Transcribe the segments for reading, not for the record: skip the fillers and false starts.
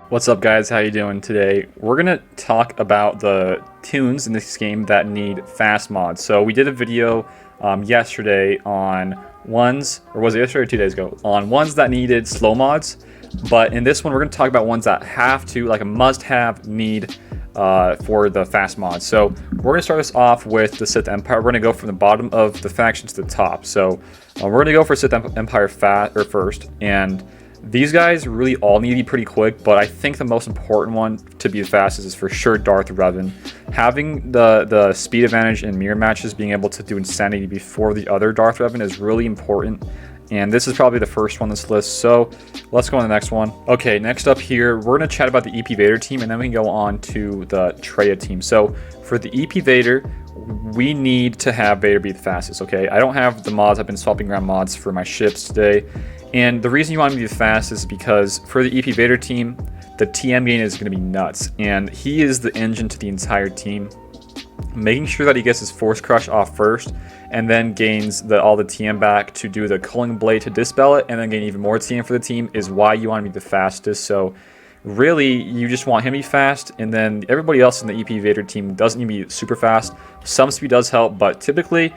What's up, guys? How you doing today? We're gonna talk about the toons in this game that need fast mods. So we did a video yesterday on ones, or was it yesterday or 2 days ago, on ones that needed slow mods. But in this one, we're gonna talk about ones that have to, like a must-have need for the fast mods. So we're gonna start this off with the Sith Empire. We're gonna go from the bottom of the faction to the top. So we're gonna go for Sith Empire first, and these guys really all need to be pretty quick, but I think the most important one to be the fastest is for sure Darth Revan. Having the speed advantage in mirror matches, being able to do insanity before the other Darth Revan is really important. And this is probably the first one on this list, so let's go on to the next one. Okay, next up here, we're going to chat about the EP Vader team, and then we can go on to the Traya team. So for the EP Vader, we need to have Vader be the fastest, okay? I don't have the mods. I've been swapping around mods for my ships today. And the reason you want to be the fastest is because for the EP Vader team, the TM gain is going to be nuts. And he is the engine to the entire team. Making sure that he gets his Force Crush off first, and then gains all the TM back to do the Culling Blade to dispel it, and then gain even more TM for the team is why you want to be the fastest. So really, you just want him to be fast, and then everybody else in the EP Vader team doesn't need to be super fast. Some speed does help, but typically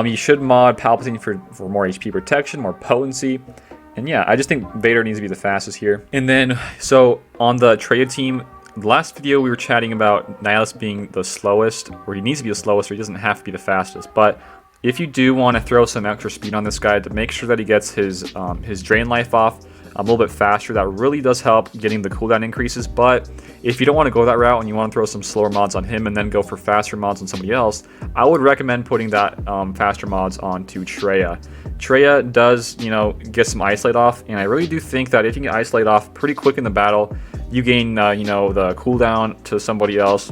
you should mod Palpatine for more HP protection, more potency. And yeah, I just think Vader needs to be the fastest here. And then, so on the Traya team, the last video we were chatting about Nihilus being the slowest, or he needs to be the slowest, or he doesn't have to be the fastest. But if you do want to throw some extra speed on this guy to make sure that he gets his drain life off a little bit faster, that really does help getting the cooldown increases. But if you don't want to go that route and you want to throw some slower mods on him and then go for faster mods on somebody else, I would recommend putting that faster mods onto Traya. Traya does, get some isolate off, and I really do think that if you can get isolate off pretty quick in the battle, you gain, the cooldown to somebody else.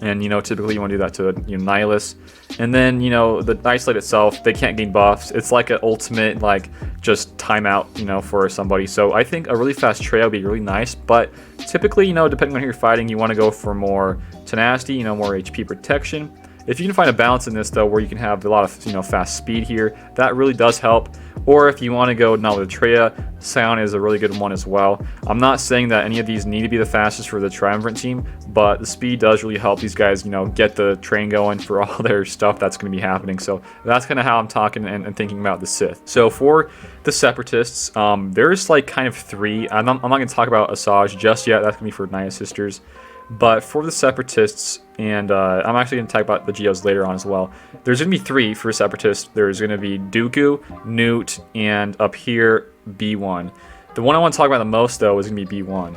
And, typically you want to do that to, Nihilus. And then, the isolate itself, they can't gain buffs. It's like an ultimate, just timeout, for somebody. So I think a really fast Traya would be really nice. But typically, depending on who you're fighting, you want to go for more tenacity, more HP protection. If you can find a balance in this, though, where you can have a lot of, fast speed here, that really does help. Or if you want to go now with Traya, Scion is a really good one as well. I'm not saying that any of these need to be the fastest for the Triumvirate team, but the speed does really help these guys, get the train going for all their stuff that's going to be happening. So that's kind of how I'm talking and thinking about the Sith. So for the Separatists, there's kind of three. I'm not going to talk about Asajj just yet. That's going to be for Naya Sisters. But for the Separatists, and I'm actually going to talk about the Geos later on as well, there's going to be three for Separatists. There's going to be Dooku, Newt, and up here, B1. The one I want to talk about the most, though, is going to be B1.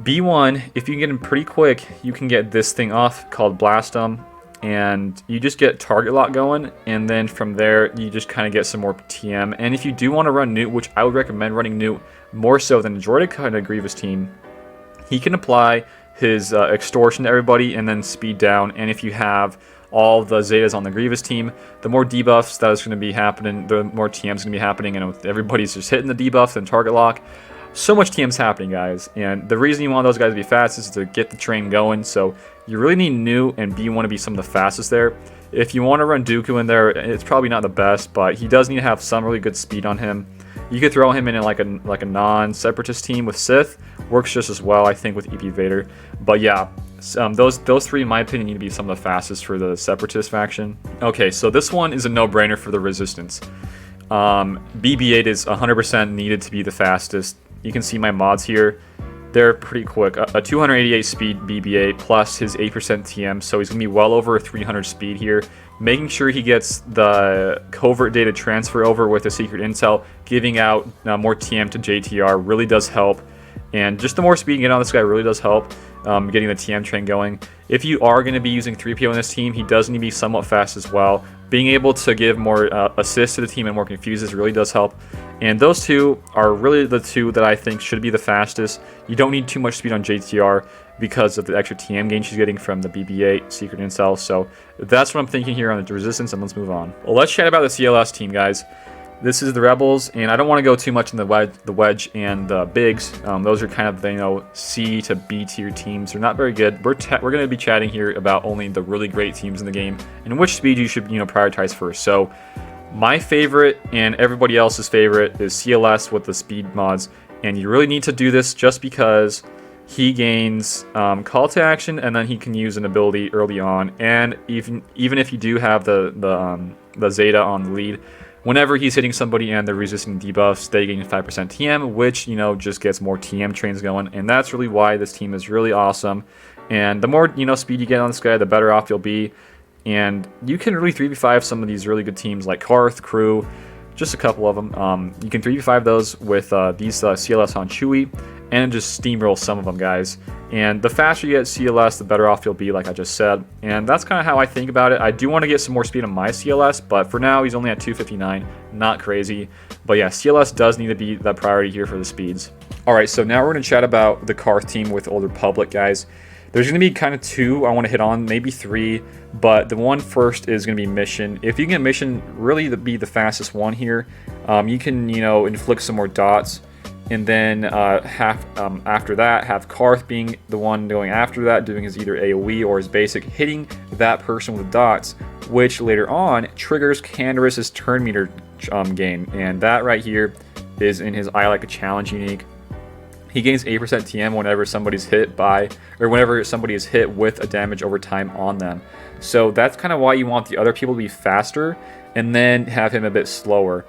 B1, if you can get him pretty quick, you can get this thing off called Blastum, and you just get target lock going, and then from there, you just kind of get some more TM. And if you do want to run Newt, which I would recommend running Newt more so than the Droidic kind of Grievous team, he can apply his extortion to everybody and then speed down. And if you have all the Zetas on the Grievous team, the more debuffs that is going to be happening, the more TM's going to be happening, and with everybody's just hitting the debuff and target lock, so much TM's happening, guys. And the reason you want those guys to be fast is to get the train going. So you really need Newt and B1 to be some of the fastest there. If you want to run Dooku in there, it's probably not the best, but he does need to have some really good speed on him. You could throw him in like a non-Separatist team with Sith. Works just as well, I think, with EP Vader. But yeah, those three, in my opinion, need to be some of the fastest for the Separatist faction. Okay, so this one is a no-brainer for the Resistance. BB-8 is 100% needed to be the fastest. You can see my mods here. They're pretty quick. A 288 speed BB-8 plus his 8% TM, so he's going to be well over 300 speed here. Making sure he gets the covert data transfer over with the secret intel, giving out more TM to JTR really does help. And just the more speed you get on this guy really does help getting the TM train going. If you are going to be using 3PO in this team, he does need to be somewhat fast as well. Being able to give more assists to the team and more confuses really does help. And those two are really the two that I think should be the fastest. You don't need too much speed on JTR because of the extra TM gain she's getting from the BB-8 Secret Intel. So that's what I'm thinking here on the Resistance, and let's move on. Well, let's chat about the CLS team, guys. This is the Rebels, and I don't want to go too much in the Wedge and the Bigs. Those are kind of C to B tier teams. They're not very good. We're going to be chatting here about only the really great teams in the game and which speed you should prioritize first. So my favorite and everybody else's favorite is CLS with the speed mods. And you really need to do this just because he gains call to action, and then he can use an ability early on. And even if you do have the Zeta on the lead, whenever he's hitting somebody and they're resisting debuffs, they gain 5% TM, which, you know, just gets more TM trains going. And that's really why this team is really awesome. And the more, you know, speed you get on this guy, the better off you'll be. And you can really 3v5 some of these really good teams like Karth, Crew, just a couple of them. You can 3v5 those with these CLS on Chewie, and just steamroll some of them, guys. And the faster you get CLS, the better off you'll be, like I just said. And that's kind of how I think about it. I do want to get some more speed on my CLS, but for now, he's only at 259. Not crazy. But yeah, CLS does need to be the priority here for the speeds. All right, so now we're going to chat about the Karth team with Old Republic, guys. There's going to be kind of two I want to hit on, maybe three, but the one first is going to be Mission. If you can get Mission really to be the fastest one here, you can, you know, inflict some more dots, and then after that, have Karth being the one going after that, doing his either AoE or his basic, hitting that person with dots, which later on triggers Canderous' turn meter gain, and that right here is in his I Like a Challenge unique. He gains 8% TM whenever somebody's hit by, or whenever somebody is hit with a damage over time on them. So that's kind of why you want the other people to be faster, and then have him a bit slower.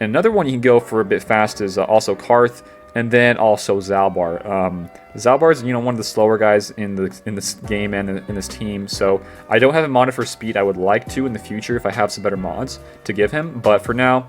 And another one you can go for a bit fast is also Karth, and then also Zalbar. Zalbar is, you know, one of the slower guys in this game and in this team. So I don't have him modded for speed. I would like to in the future if I have some better mods to give him. But for now,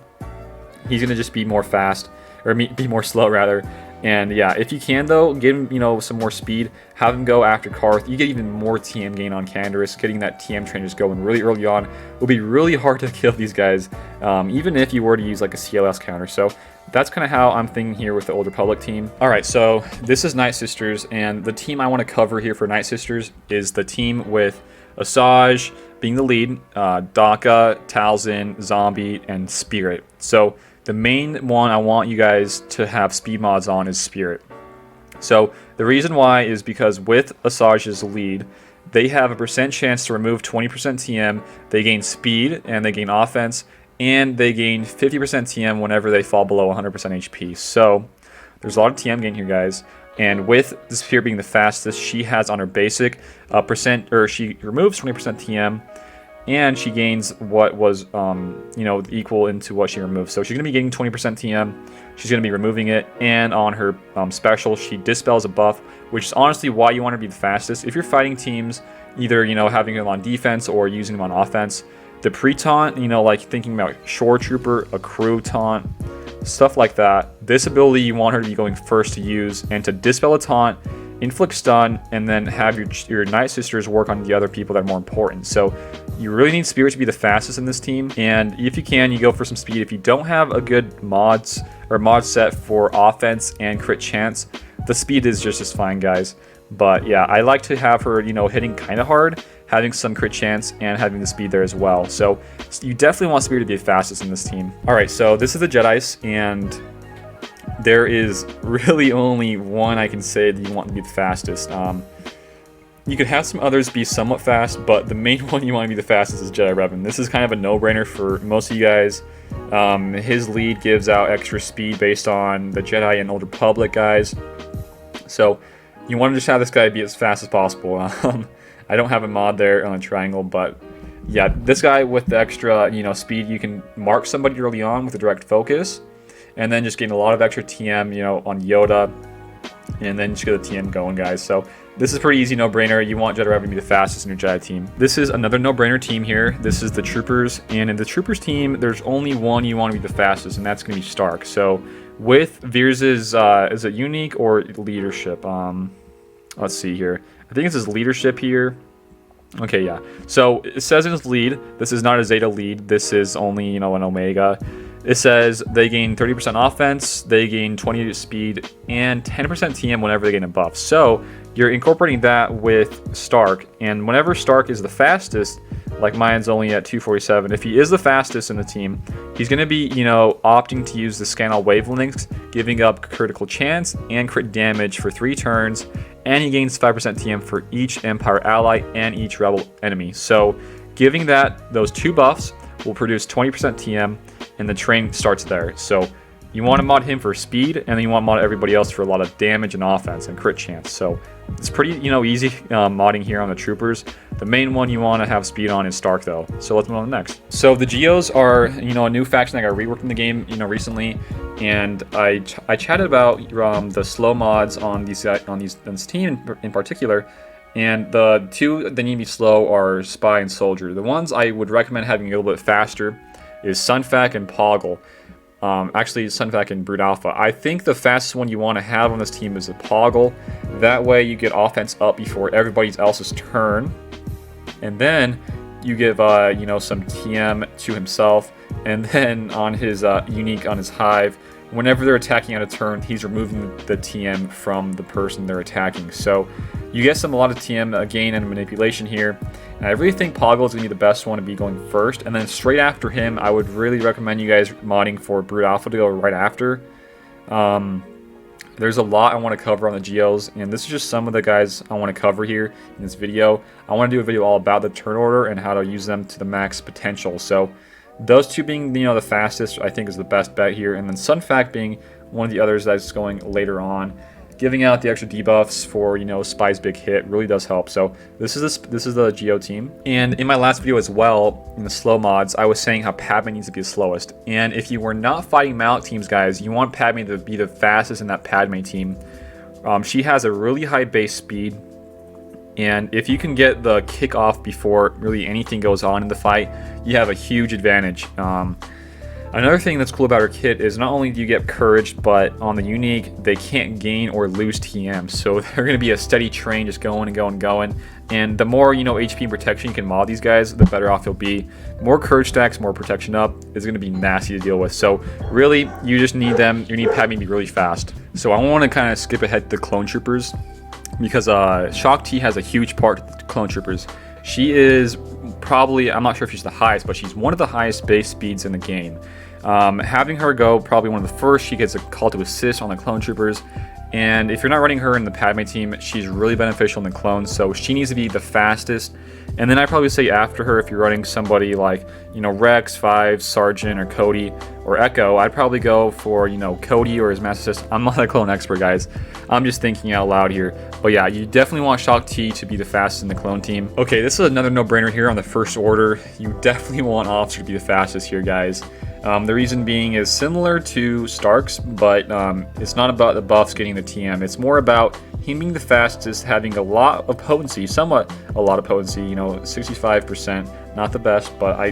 he's gonna just be more fast, or be more slow rather. And yeah, if you can though, give him, you know, some more speed, have him go after Karth. You get even more TM gain on Canderous. Getting that TM train just going really early on will be really hard to kill these guys, even if you were to use like a CLS counter. So that's kind of how I'm thinking here with the Old Republic team. All right, so this is Night Sisters, and the team I want to cover here for Night Sisters is the team with Asajj being the lead, Daka, Talzin, Zombie, and Spirit. So the main one I want you guys to have speed mods on is Spirit. So the reason why is because with Asajj's lead, they have a % chance to remove 20% TM, they gain speed, and they gain offense, and they gain 50% TM whenever they fall below 100% HP. So there's a lot of TM gain here, guys. And with the Spirit being the fastest, she has on her basic she removes 20% TM, and she gains what was, you know, equal into what she removed. So she's going to be getting 20% TM. She's going to be removing it. And on her special, she dispels a buff, which is honestly why you want to be the fastest. If you're fighting teams, either, you know, having them on defense or using them on offense, the pre-taunt, you know, like thinking about Shore Trooper, a crew taunt, stuff like that, this ability you want her to be going first to use, and to dispel a taunt, inflict stun, and then have your Night Sisters work on the other people that are more important. So you really need Spirit to be the fastest in this team, and if you can, you go for some speed. If you don't have a good mod set for offense and crit chance, the speed is just as fine, guys. But yeah, I like to have her, you know, hitting kind of hard, having some crit chance, and having the speed there as well. So you definitely want Spirit to be the fastest in this team. All right, so this is the Jedis, and there is really only one I can say that you want to be the fastest. You could have some others be somewhat fast, but the main one you want to be the fastest is Jedi Robin. This is kind of a no-brainer for most of you guys. His lead gives out extra speed based on the Jedi and Old Republic guys. So you want to just have this guy be as fast as possible. I don't have a mod there on a triangle, but yeah, this guy with the extra, you know, speed, you can mark somebody early on with a direct focus, and then just gain a lot of extra TM, you know, on Yoda, and then just get the TM going, guys. So this is pretty easy, no-brainer. You want Jedi Robin to be the fastest in your Jedi team. This is another no-brainer team here. This is the Troopers, and in the Troopers team, there's only one you want to be the fastest, and that's going to be Stark. So with Veers' is it unique or leadership? Let's see here. I think it's his leadership here. Okay, yeah. So it says in his lead, this is not a Zeta lead. This is only, you know, an Omega. It says they gain 30% offense, they gain 20 speed, and 10% TM whenever they gain a buff. So you're incorporating that with Stark, and whenever Stark is the fastest, like mine's only at 247, if he is the fastest in the team, he's going to be, you know, opting to use the scan all wavelengths, giving up critical chance and crit damage for 3 turns, and he gains 5% TM for each Empire ally and each Rebel enemy. So giving those 2 buffs will produce 20% TM, and the train starts there. So You want to mod him for speed, and then you want to mod everybody else for a lot of damage and offense and crit chance. So it's pretty, easy modding here on the troopers. The main one you want to have speed on is Stark, though. So let's move on to the next. So the Geos are, a new faction that got reworked in the game, recently, and I chatted about the slow mods on this team in particular. And the two that need to be slow are Spy and Soldier. The ones I would recommend having a little bit faster is Sunfac and Poggle. Actually, Sunfac and Brute Alpha. I think the fastest one you want to have on this team is a Poggle. That way you get offense up before everybody else's turn. And then you give, some TM to himself. And then on his unique, on his hive, whenever they're attacking out of turn, he's removing the TM from the person they're attacking. So you get a lot of TM gain and manipulation here. And I really think Poggle is going to be the best one to be going first. And then straight after him, I would really recommend you guys modding for Brute Alpha to go right after. There's a lot I want to cover on the Geos, and this is just some of the guys I want to cover here in this video. I want to do a video all about the turn order and how to use them to the max potential. So those two being, the fastest, I think is the best bet here. And then Sunfac being one of the others that's going later on. Giving out the extra debuffs for, Spy's big hit really does help. So this is the Geo team. And in my last video as well, in the slow mods, I was saying how Padme needs to be the slowest. And if you were not fighting Malak teams, guys, you want Padme to be the fastest in that Padme team. She has a really high base speed. And if you can get the kick off before really anything goes on in the fight, you have a huge advantage. Another thing that's cool about her kit is not only do you get courage, but on the unique, they can't gain or lose TM. So they're going to be a steady train just going and going and going. And the more, HP and protection you can mod these guys, the better off you'll be. More courage stacks, more protection up is going to be nasty to deal with. So really, you just need them. You need Padme to be really fast. So I want to kind of skip ahead to the clone troopers, because Shaak Ti has a huge part to the clone troopers. She is probably, I'm not sure if she's the highest, but she's one of the highest base speeds in the game. Having her go probably one of the first, she gets a call to assist on the clone troopers. And if you're not running her in the Padme team, she's really beneficial in the clones, so she needs to be the fastest. And then I'd probably say after her, if you're running somebody like, Rex, Five, Sergeant, or Cody, or Echo, I'd probably go for, Cody or his Master Assist. I'm not a clone expert, guys. I'm just thinking out loud here. But yeah, you definitely want Shaak Ti to be the fastest in the clone team. Okay, this is another no-brainer here on the first order. You definitely want Officer to be the fastest here, guys. The reason being is similar to Stark's, but it's not about the buffs getting the TM. It's more about him being the fastest, having a lot of potency, somewhat a lot of potency, 65%, not the best, but I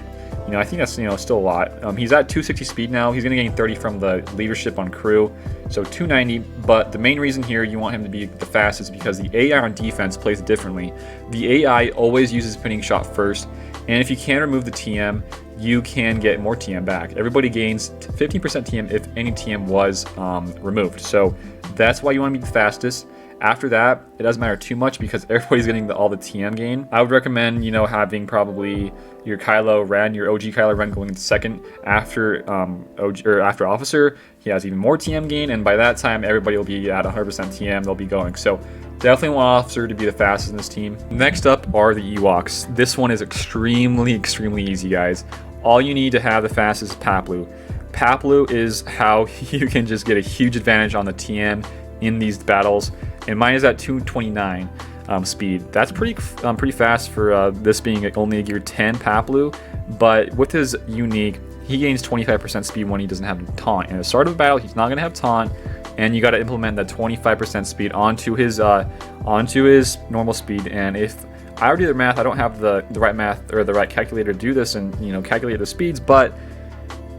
think that's, still a lot. He's at 260 speed now. He's going to gain 30 from the leadership on crew, so 290. But the main reason here you want him to be the fastest is because the AI on defense plays differently. The AI always uses pinning shot first, and if you can remove the TM, you can get more TM back. Everybody gains 15% TM if any TM was removed. So that's why you want to be the fastest. After that, it doesn't matter too much because everybody's getting all the TM gain. I would recommend, having probably your Kylo Ren, your OG Kylo Ren going into second after after Officer. He has even more TM gain, and by that time, everybody will be at 100% TM. They'll be going. So definitely want Officer to be the fastest in this team. Next up are the Ewoks. This one is extremely easy, guys. All you need to have the fastest is Paploo. Paploo is how you can just get a huge advantage on the TM in these battles, and mine is at 229 speed. That's pretty fast for this being only a gear 10 Paploo, but with his unique, he gains 25% speed when he doesn't have taunt. And at the start of the battle, he's not going to have taunt, and you got to implement that 25% speed onto his normal speed. And if I already do the math, I don't have the right math or the right calculator to do this and calculate the speeds, but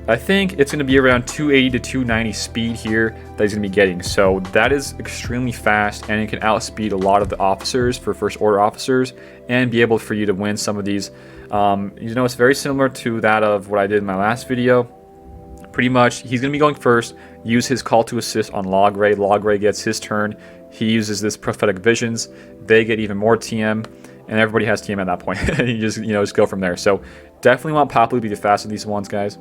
I think it's going to be around 280 to 290 speed here that he's going to be getting. So that is extremely fast, and it can outspeed a lot of the officers for first order officers and be able for you to win some of these. It's very similar to that of what I did in my last video. Pretty much, he's going to be going first, use his call to assist on Logray. Logray gets his turn. He uses this prophetic visions. They get even more TM, and everybody has TM at that point. And you just go from there. So definitely want Paploo to be the fastest of these ones, guys.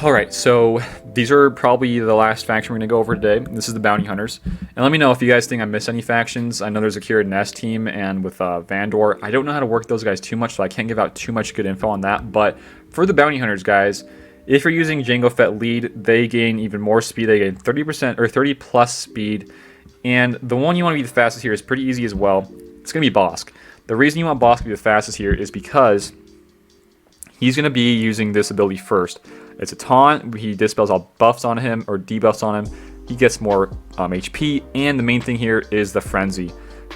All right, so these are probably the last faction we're going to go over today. This is the Bounty Hunters. And let me know if you guys think I missed any factions. I know there's a Kira Nest team and with Vandor. I don't know how to work those guys too much, so I can't give out too much good info on that. But for the Bounty Hunters, guys, If you're using Jango Fett lead, they gain even more speed. They gain 30% or 30 plus speed. And the one you want to be the fastest here is pretty easy as well. It's going to be Bosk. The reason you want Bosk to be the fastest here is because he's going to be using this ability first. It's a taunt. He dispels all buffs on him or debuffs on him. He gets more HP. And the main thing here is the Frenzy.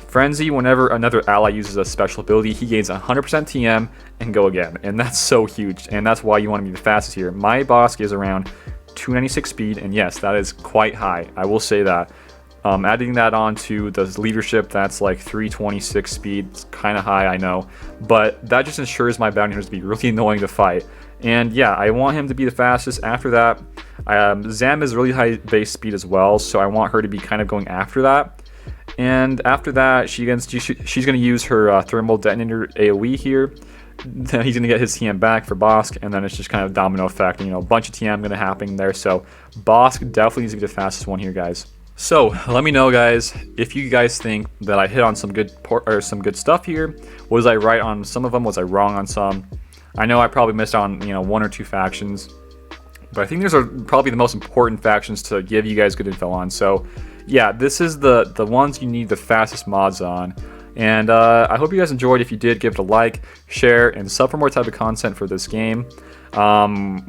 Frenzy, whenever another ally uses a special ability, he gains 100% TM and go again. And that's so huge. And that's why you want to be the fastest here. My Bosk is around 296 speed. And yes, that is quite high. I will say that. Adding that on to the leadership, that's like 326 speed. It's kind of high, I know. But that just ensures my bounty hunters to be really annoying to fight. And yeah, I want him to be the fastest. After that, Zam is really high base speed as well. So I want her to be kind of going after that. And after that, she's going to use her thermal detonator AoE here. Then he's going to get his TM back for Bosk, and then it's just kind of domino effect. You know, a bunch of TM going to happen there. So Bosk definitely needs to be the fastest one here, guys. So let me know, guys, if you guys think that I hit on some good stuff here. Was I right on some of them? Was I wrong on some? I know I probably missed on, you know, 1 or 2 factions, but I think these are probably the most important factions to give you guys good info on. So yeah, this is the ones you need the fastest mods on. And I hope you guys enjoyed. If you did, give it a like, share, and sub for more type of content for this game.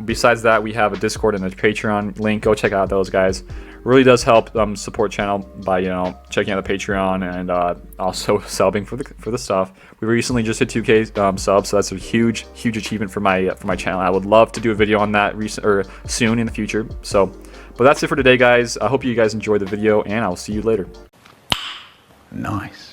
Besides that, we have a Discord and a Patreon link. Go check out those, guys. Really does help support channel by, you know, checking out the Patreon and also subbing for the stuff. We recently just hit 2K subs, so that's a huge achievement for my channel. I would love to do a video on that soon in the future. So, but that's it for today, guys. I hope you guys enjoyed the video, and I'll see you later. Nice.